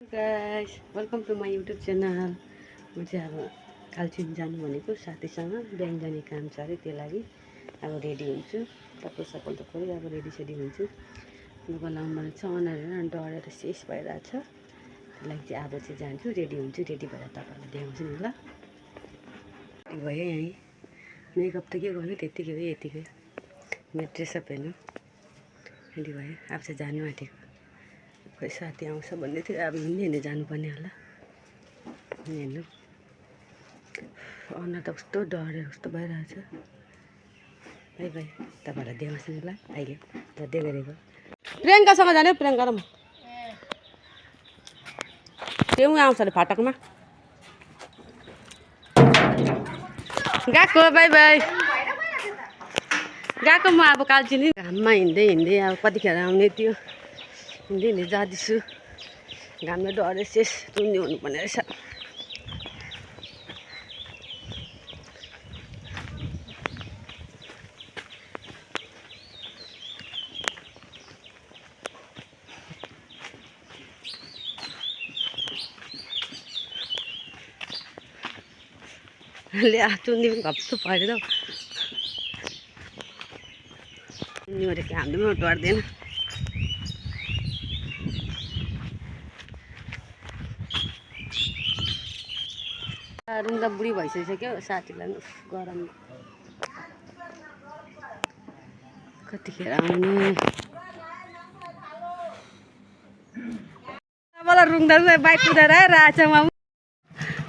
Guys welcome to my YouTube channel. म चाहिँ अब कालचिनी जानु भनेको साथीसँग बिहान जाने काम छ अरे, त्यो लागि अब रेडी हुन्छु। तपाईँ सबै त खोइ अब रेडी हुन्छु। लुगा लाउनु भने चाहिँ अनुहार डढेर शेष भइरहेछ, त्यो लागि चाहिँ अब चाहिँ जान्छु, रेडी हुन्छु। रेडी भएर तपाईँहरूलाई देखाउँछु नि ल। भयो यहीँ मेकअप त के गर्नु, त्यत्तिकै हो, यतिकै मेरो ड्रेसअप हेर्नु रेडी भयो। अब चाहिँ जानु आँटेको, खोइ साथी आउँछ भन्दै थियो। अब हिँड्दै जानुपर्ने होला। हेर्नु अनुहार त कस्तो डढेर कस्तो भइरहेछ। बाई बाई, तपाईँहरूलाई देखाउँछु नि ल अहिले जति गरेको। प्रियङ्कासँग जाने, प्रियङ्का र म त्यो आउँछ अरे फाटकमा गएको। बाई बाई गएको। म अब कालचिनी घाममा हिँड्दै अब कतिखेर आउने त्यो हिँड्दै जाँदैछु। घामले डढेर शेष टुन्नी हुनुपर्ने रहेछ। ले चुन्नी पनि घप्छु परेर चुन्नी गरेको हाम्रोमा डढ्दैन। रुङ्दा बुढी भइसक्यो साथीलाई गरम कतिखेर आउने। मलाई रुङ्दा बाइक कुदाएर रहेछ। म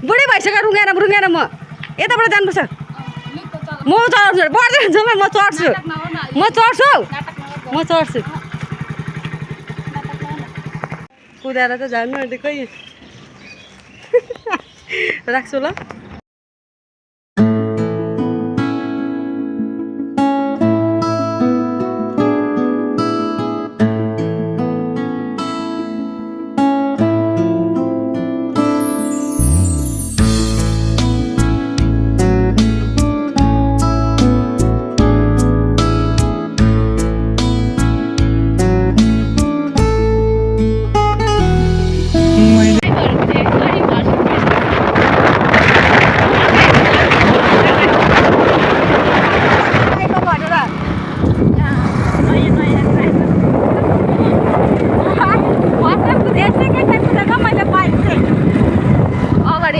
बुढी भइसक्यो, रुँगेर म यताबाट जानुपर्छ। म चढ्छु, बढ्दै जान्छ। म चढ्छु कुदाएर त जानु आँटेको राख्छु ल।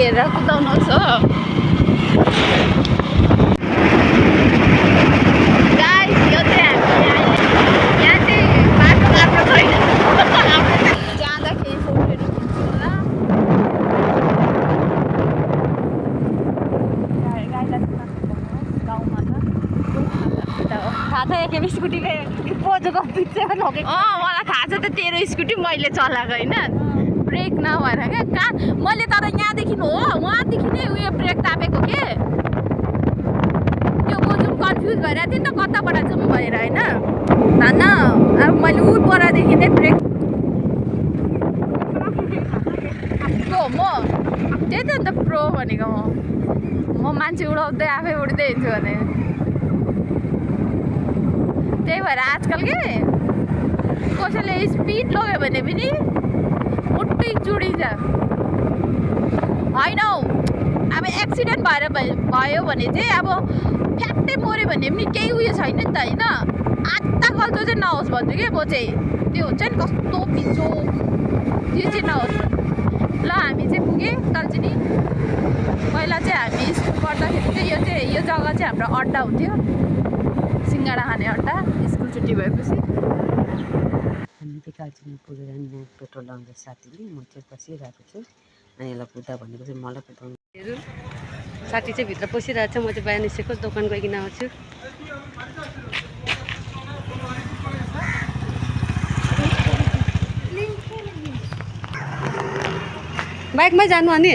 हेरेर कुदाउनुहोस् हो गाइस। यो चाहिँ हामी यहाँ चाहिँ बाटो राम्रो छैन, जाँदाखेरि फोटोहरू खिच्छु होला। गाउँमा त थाहा छ एक स्कुटीले बोजूको पिक्चर लगेको। मलाई थाहा छ त, तेरो स्कुटी मैले चलाएको होइन, ब्रेक नभएर क्या। कहाँ मैले तर यहाँदेखि हो, वहाँदेखि नै उयो ब्रेक तापेको के। त्यो बोजू कन्फ्युज भइरहेको थियो नि त, कताबाट जाउँ भनेर होइन। धन्न अब मैले ऊ परदेखि नै ब्रेक प्रो। म त्यही त अन्त प्रो भनेको। म मान्छे उडाउँदै आफै उड्दै हिँड्छु भने। त्यही भएर आजकल के कसैले स्पिड लग्यो भने पनि मुट्टै चुडिन्छ होइन हौ। अब एक्सिडेन्ट भयो भने चाहिँ अब फ्याक्टै मऱ्यो भने पनि केही उयो छैन नि त होइन। आत्ता गल्तो चाहिँ नहोस् भन्छु कि म चाहिँ। त्यो हुन्छ नि कस्तो पिचो, त्यो चाहिँ नहोस्। ल हामी चाहिँ पुगेँ कालचिनी। पहिला चाहिँ हामी स्कुल पढ्दाखेरि चाहिँ यो जग्गा चाहिँ हाम्रो अड्डा हुन्थ्यो, सिङ्गडा खाने अड्डा। स्कुल छुट्टी भएपछि हामी चाहिँ कालचिनी पुगेर यहाँ पेट्रोल लगाउँदा साथीले म चाहिँ बसिरहेको छु। अनि यसलाई कुदा भनेको चाहिँ मलाई कुदाउनु। साथी चाहिँ भित्र पसिरहेको छ, म चाहिँ बाहिर निस्केको दोकान गइकन आउँछु। बाइकमै जानु अनि